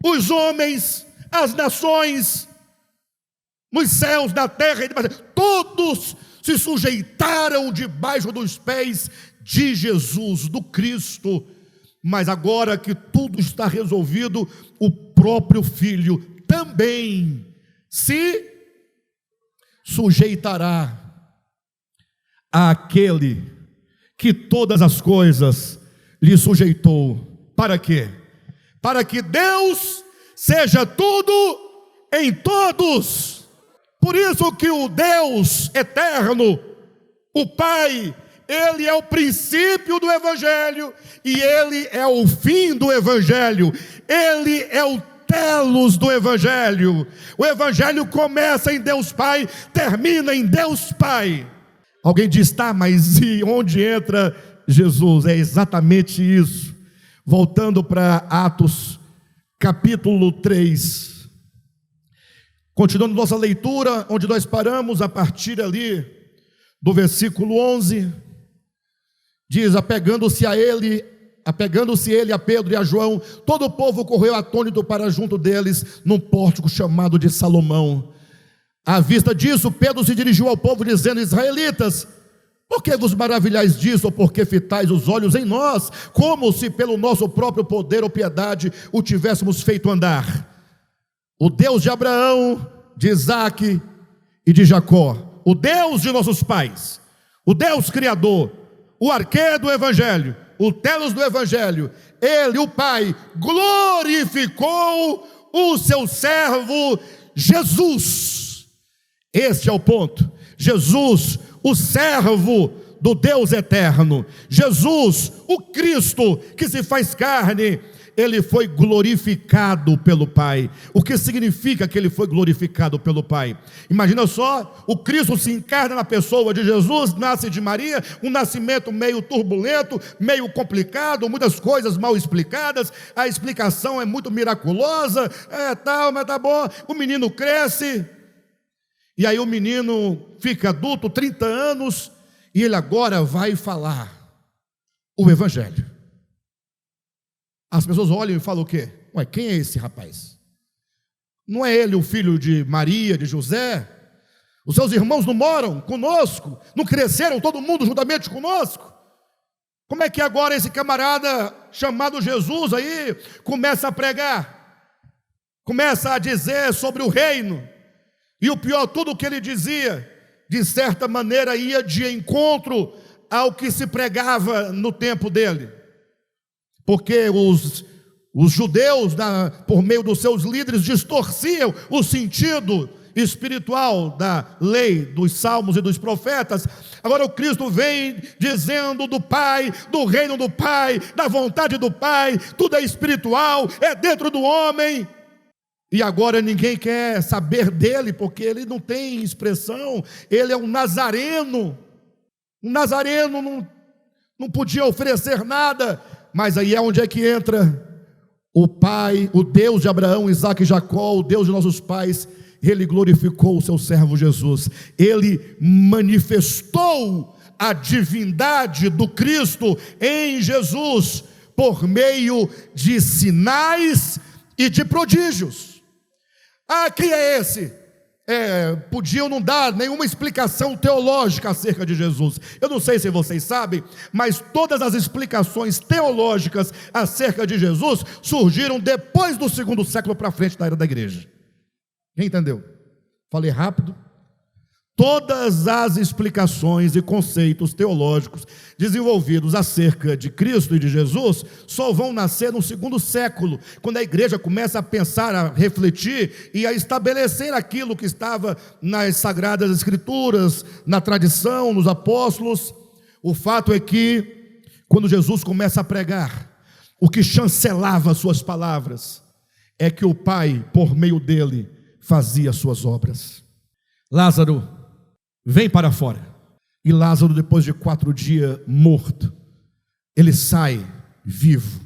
os homens, as nações, nos céus, na terra, todos se sujeitaram debaixo dos pés de Jesus, do Cristo. Mas agora que tudo está resolvido, o próprio Filho também se sujeitará àquele que todas as coisas lhe sujeitou. Para quê? Para que Deus seja tudo em todos. Por isso que o Deus eterno, o Pai, Ele é o princípio do Evangelho e Ele é o fim do Evangelho. Ele é o telos do Evangelho. O Evangelho começa em Deus Pai, termina em Deus Pai. Alguém diz: tá, mas e onde entra Jesus, é exatamente isso. Voltando para Atos, capítulo 3. Continuando nossa leitura, onde nós paramos, a partir ali do versículo 11, diz: apegando-se ele a Pedro e a João, todo o povo correu atônito para junto deles, num pórtico chamado de Salomão. À vista disso, Pedro se dirigiu ao povo, dizendo: israelitas, por que vos maravilhais disso, ou por que fitais os olhos em nós, como se pelo nosso próprio poder ou piedade o tivéssemos feito andar? O Deus de Abraão, de Isaque e de Jacó, o Deus de nossos pais, o Deus Criador, o arquê do Evangelho, o telos do Evangelho, Ele, o Pai, glorificou o seu servo Jesus. Este é o ponto. Jesus, o servo do Deus eterno, Jesus, o Cristo que se faz carne, ele foi glorificado pelo Pai. O que significa que ele foi glorificado pelo Pai? Imagina só, o Cristo se encarna na pessoa de Jesus, nasce de Maria, um nascimento meio turbulento, meio complicado, muitas coisas mal explicadas, a explicação é muito miraculosa, mas tá bom, o menino cresce, e aí o menino fica adulto, 30 anos, e ele agora vai falar o Evangelho. As pessoas olham e falam o quê? Ué, quem é esse rapaz? Não é ele o filho de Maria, de José? Os seus irmãos não moram conosco? Não cresceram todo mundo juntamente conosco? Como é que agora esse camarada chamado Jesus aí começa a pregar? Começa a dizer sobre o reino? E o pior, tudo o que ele dizia, de certa maneira ia de encontro ao que se pregava no tempo dele. Porque os judeus, por meio dos seus líderes, distorciam o sentido espiritual da lei, dos salmos e dos profetas. Agora o Cristo vem dizendo do Pai, do reino do Pai, da vontade do Pai, tudo é espiritual, é dentro do homem. E agora ninguém quer saber dele, porque ele não tem expressão, ele é um nazareno. Um nazareno não podia oferecer nada. Mas aí é onde é que entra o Pai, o Deus de Abraão, Isaque e Jacó, o Deus de nossos pais. Ele glorificou o seu servo Jesus. Ele manifestou a divindade do Cristo em Jesus por meio de sinais e de prodígios. Quem é esse? Podiam não dar nenhuma explicação teológica acerca de Jesus. Eu não sei se vocês sabem, mas todas as explicações teológicas acerca de Jesus surgiram depois do 2º século para frente da era da igreja. Quem entendeu? Falei rápido? Todas as explicações e conceitos teológicos desenvolvidos acerca de Cristo e de Jesus só vão nascer no 2º século, quando a igreja começa a pensar, a refletir e a estabelecer aquilo que estava nas Sagradas Escrituras, na tradição, nos apóstolos. O fato é que, quando Jesus começa a pregar, o que chancelava suas palavras é que o Pai, por meio dele, fazia suas obras. Lázaro, vem para fora. E Lázaro, depois de 4 dias morto, ele sai vivo,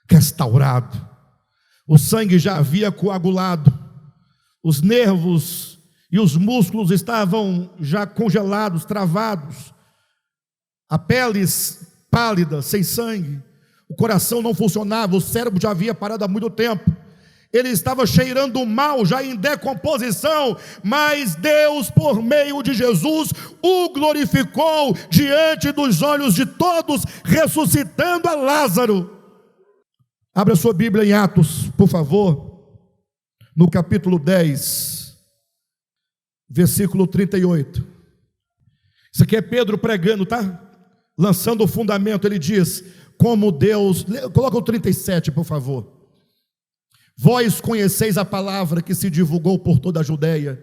restaurado. O sangue já havia coagulado, os nervos e os músculos estavam já congelados, travados, a pele pálida, sem sangue, o coração não funcionava, o cérebro já havia parado há muito tempo. Ele estava cheirando mal, já em decomposição, mas Deus, por meio de Jesus, o glorificou diante dos olhos de todos, ressuscitando a Lázaro. Abra sua Bíblia em Atos, por favor, no capítulo 10, versículo 38. Isso aqui é Pedro pregando, tá? Lançando o fundamento. Ele diz, como Deus, coloca o 37, por favor. Vós conheceis a palavra que se divulgou por toda a Judeia,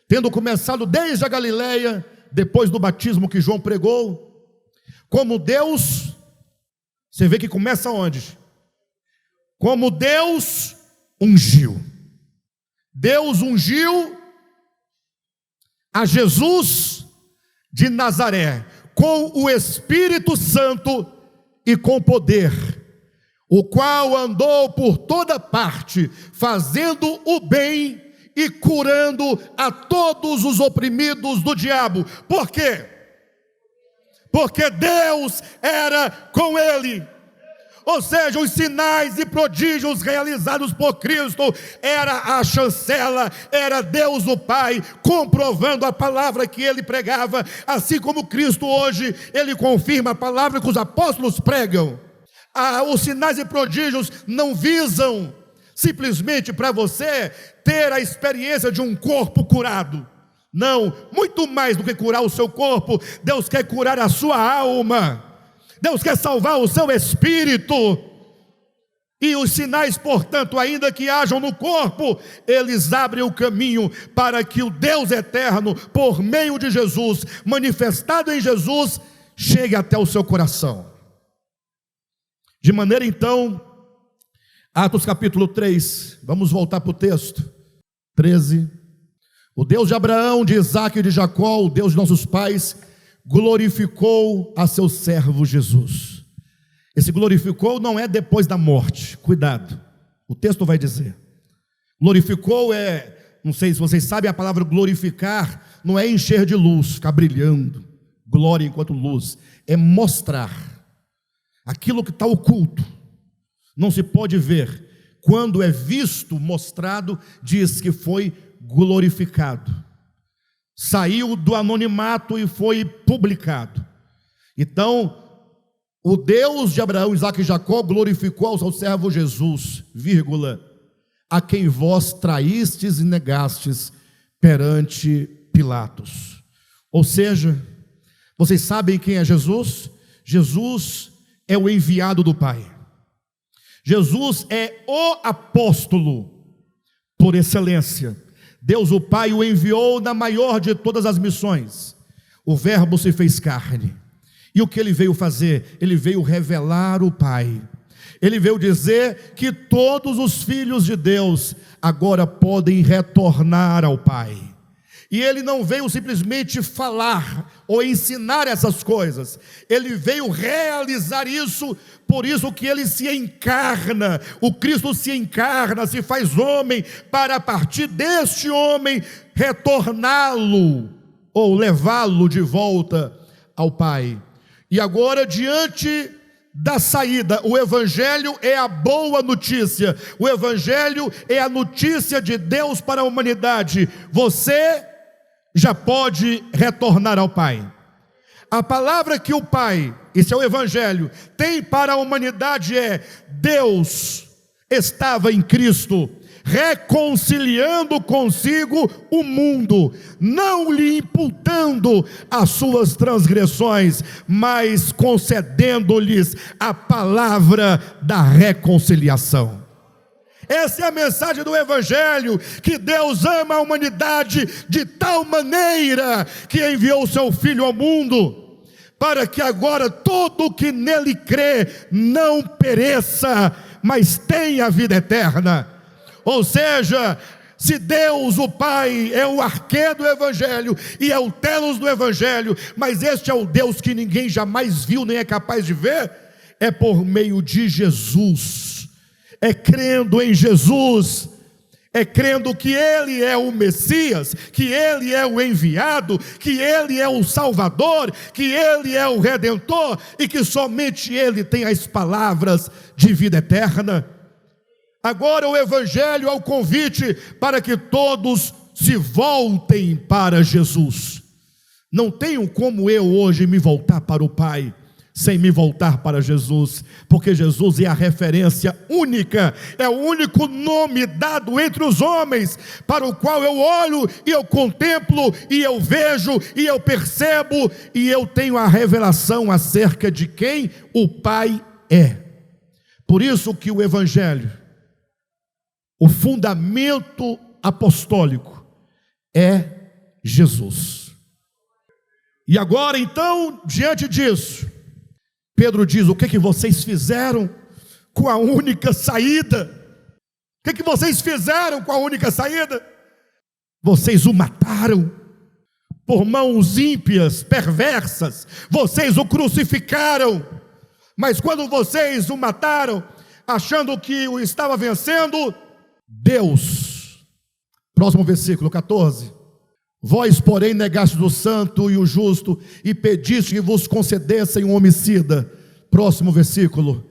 tendo começado desde a Galileia, depois do batismo que João pregou, como Deus, você vê que começa onde? Como Deus ungiu. Deus ungiu a Jesus de Nazaré com o Espírito Santo e com poder, o qual andou por toda parte, fazendo o bem e curando a todos os oprimidos do diabo. Por quê? Porque Deus era com ele. Ou seja, os sinais e prodígios realizados por Cristo era a chancela, era Deus o Pai comprovando a palavra que ele pregava, assim como Cristo hoje, ele confirma a palavra que os apóstolos pregam. Os sinais e prodígios não visam simplesmente para você ter a experiência de um corpo curado. Não, muito mais do que curar o seu corpo, Deus quer curar a sua alma. Deus quer salvar o seu espírito. E os sinais, portanto, ainda que hajam no corpo, eles abrem o caminho para que o Deus eterno, por meio de Jesus, manifestado em Jesus, chegue até o seu coração. De maneira então, Atos capítulo 3, vamos voltar para o texto, 13. O Deus de Abraão, de Isaque e de Jacó, o Deus de nossos pais, glorificou a seu servo Jesus. Esse glorificou não é depois da morte, cuidado, o texto vai dizer. Glorificou não sei se vocês sabem, a palavra glorificar não é encher de luz, ficar brilhando, glória enquanto luz, é mostrar aquilo que está oculto, não se pode ver. Quando é visto, mostrado, diz que foi glorificado. Saiu do anonimato e foi publicado. Então, o Deus de Abraão, Isaque e Jacó glorificou ao seu servo Jesus, vírgula, a quem vós traístes e negastes perante Pilatos. Ou seja, vocês sabem quem é Jesus? Jesus é o enviado do Pai. Jesus é o apóstolo por excelência. Deus o Pai o enviou na maior de todas as missões. O Verbo se fez carne. E o que ele veio fazer? Ele veio revelar o Pai. Ele veio dizer que todos os filhos de Deus agora podem retornar ao Pai. E ele não veio simplesmente falar ou ensinar essas coisas. Ele veio realizar isso. Por isso que ele se encarna, o Cristo se encarna, se faz homem, para a partir deste homem retorná-lo, ou levá-lo de volta ao Pai. E agora, diante da saída, o Evangelho é a boa notícia, o Evangelho é a notícia de Deus para a humanidade. Você já pode retornar ao Pai. A palavra que o Pai, esse é o Evangelho, tem para a humanidade é: Deus estava em Cristo, reconciliando consigo o mundo, não lhe imputando as suas transgressões, mas concedendo-lhes a palavra da reconciliação. Essa é a mensagem do Evangelho, que Deus ama a humanidade de tal maneira que enviou o seu Filho ao mundo, para que agora todo que nele crê não pereça, mas tenha a vida eterna. Ou seja, se Deus o Pai é o arquê do Evangelho e é o telos do Evangelho, mas este é o Deus que ninguém jamais viu nem é capaz de ver, é por meio de Jesus, é crendo em Jesus, é crendo que Ele é o Messias, que Ele é o enviado, que Ele é o Salvador, que Ele é o Redentor e que somente Ele tem as palavras de vida eterna. Agora o Evangelho é o convite para que todos se voltem para Jesus. Não tenho como eu hoje me voltar para o Pai sem me voltar para Jesus, porque Jesus é a referência única, é o único nome dado entre os homens, para o qual eu olho e eu contemplo, e eu vejo, e eu percebo, e eu tenho a revelação acerca de quem o Pai é. Por isso que o Evangelho, o fundamento apostólico, é Jesus. E agora então, diante disso, Pedro diz: o que vocês fizeram com a única saída? O que vocês fizeram com a única saída? Vocês o mataram por mãos ímpias, perversas, vocês o crucificaram, Mas quando vocês o mataram, achando que o estava vencendo, Deus, próximo versículo 14, vós porém negastes o santo e o justo, e pediste que vos concedessem um homicida. Próximo versículo,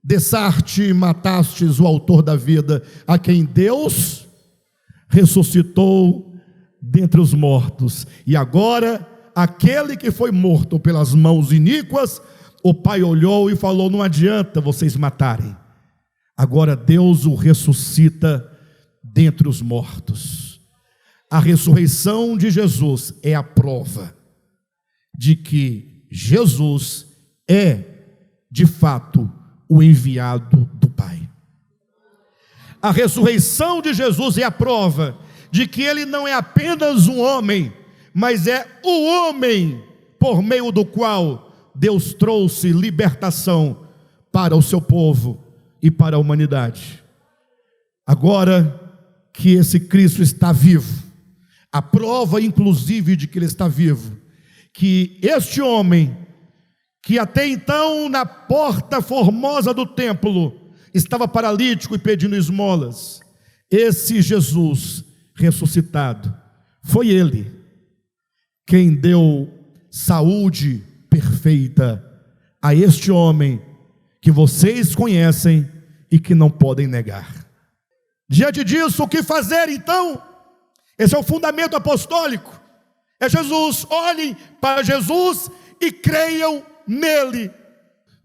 desarte e matastes o autor da vida, a quem Deus ressuscitou dentre os mortos. E agora, aquele que foi morto pelas mãos iníquas, o Pai olhou e falou: não adianta vocês matarem, agora Deus o ressuscita dentre os mortos. A ressurreição de Jesus é a prova de que Jesus é, de fato, o enviado do Pai. A ressurreição de Jesus é a prova de que ele não é apenas um homem, mas é o homem por meio do qual Deus trouxe libertação para o seu povo e para a humanidade. Agora que esse Cristo está vivo, a prova inclusive de que ele está vivo, que este homem, que até então na porta formosa do templo estava paralítico e pedindo esmolas, esse Jesus ressuscitado, foi ele quem deu saúde perfeita a este homem que vocês conhecem e que não podem negar. Diante disso, o que fazer então? Esse é o fundamento apostólico, é Jesus. Olhem para Jesus e creiam nele.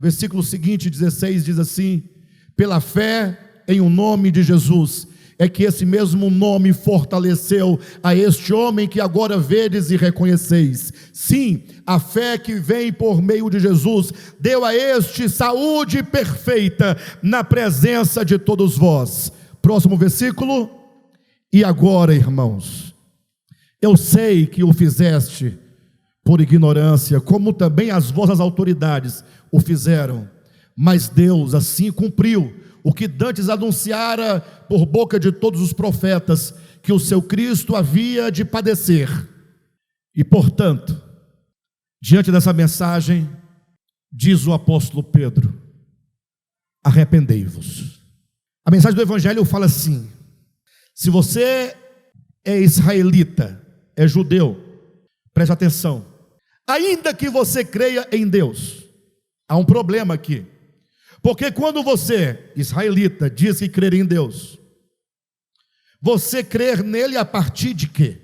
Versículo seguinte, 16, diz assim: pela fé em o nome de Jesus, é que esse mesmo nome fortaleceu a este homem que agora vedes e reconheceis. Sim, a fé que vem por meio de Jesus deu a este saúde perfeita na presença de todos vós. Próximo versículo. E agora, irmãos, eu sei que o fizeste por ignorância, como também as vossas autoridades o fizeram, mas Deus assim cumpriu o que dantes anunciara por boca de todos os profetas, que o seu Cristo havia de padecer. E portanto, diante dessa mensagem, diz o apóstolo Pedro: arrependei-vos. A mensagem do Evangelho fala assim: se você é israelita, é judeu, preste atenção, ainda que você creia em Deus, há um problema aqui, porque quando você, israelita, diz que crer em Deus, você crer nele a partir de quê?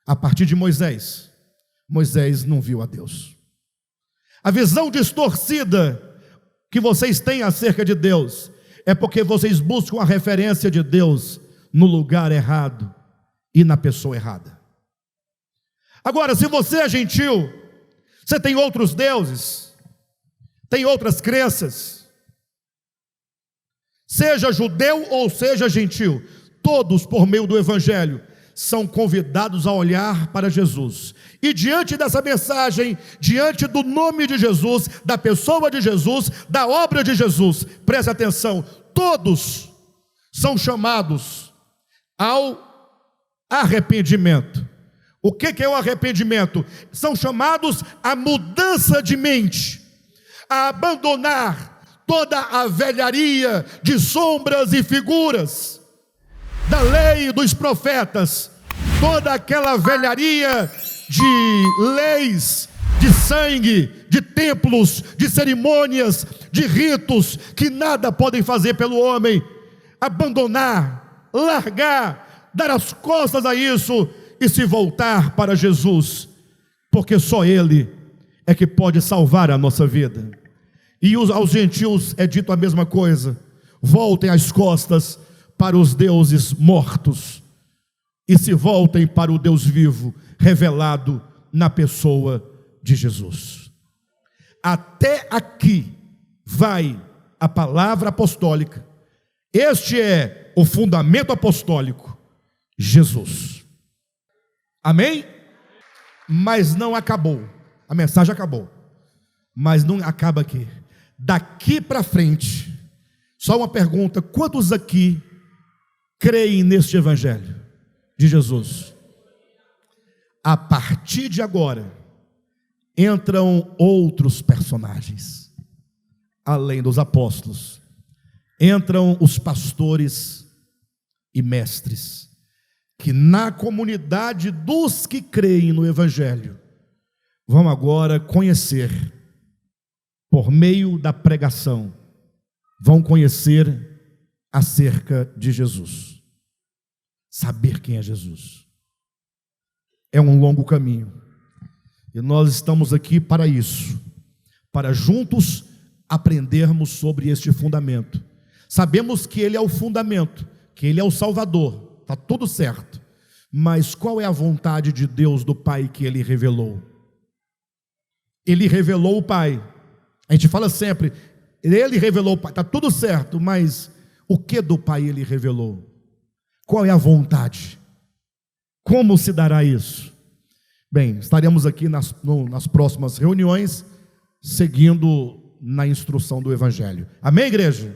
A partir de Moisés. Moisés não viu a Deus. A visão distorcida que vocês têm acerca de Deus é porque vocês buscam a referência de Deus no lugar errado e na pessoa errada. Agora, se você é gentil, você tem outros deuses, tem outras crenças, seja judeu ou seja gentil, todos por meio do Evangelho são convidados a olhar para Jesus. E diante dessa mensagem, diante do nome de Jesus, da pessoa de Jesus, da obra de Jesus, preste atenção, todos são chamados ao arrependimento. O que é o arrependimento? São chamados à mudança de mente, a abandonar toda a velharia de sombras e figuras da lei e dos profetas, toda aquela velharia de leis, de sangue, de templos, de cerimônias, de ritos que nada podem fazer pelo homem. Abandonar, largar, dar as costas a isso e se voltar para Jesus, porque só Ele é que pode salvar a nossa vida. E aos gentios é dito a mesma coisa: voltem as costas para os deuses mortos e se voltem para o Deus vivo, revelado na pessoa de Jesus. Até aqui vai a palavra apostólica. Este é o fundamento apostólico: Jesus. Amém? Mas não acabou. A mensagem acabou, mas não acaba aqui. Daqui para frente, só uma pergunta: quantos aqui creem neste Evangelho de Jesus? A partir de agora entram outros personagens. além dos apóstolos, entram os pastores e mestres, que na comunidade dos que creem no Evangelho, vão agora conhecer, por meio da pregação, vão conhecer acerca de Jesus, saber quem é Jesus. É um longo caminho, e nós estamos aqui para isso, para juntos aprendermos sobre este fundamento. Sabemos que Ele é o fundamento, que Ele é o Salvador, está tudo certo, mas qual é a vontade de Deus, do Pai, que Ele revelou? Ele revelou o Pai. A gente fala sempre, Ele revelou o Pai, está tudo certo, mas o que do Pai Ele revelou? Qual é a vontade? Como se dará isso? Bem, estaremos aqui nas próximas reuniões, seguindo na instrução do Evangelho. Amém, igreja?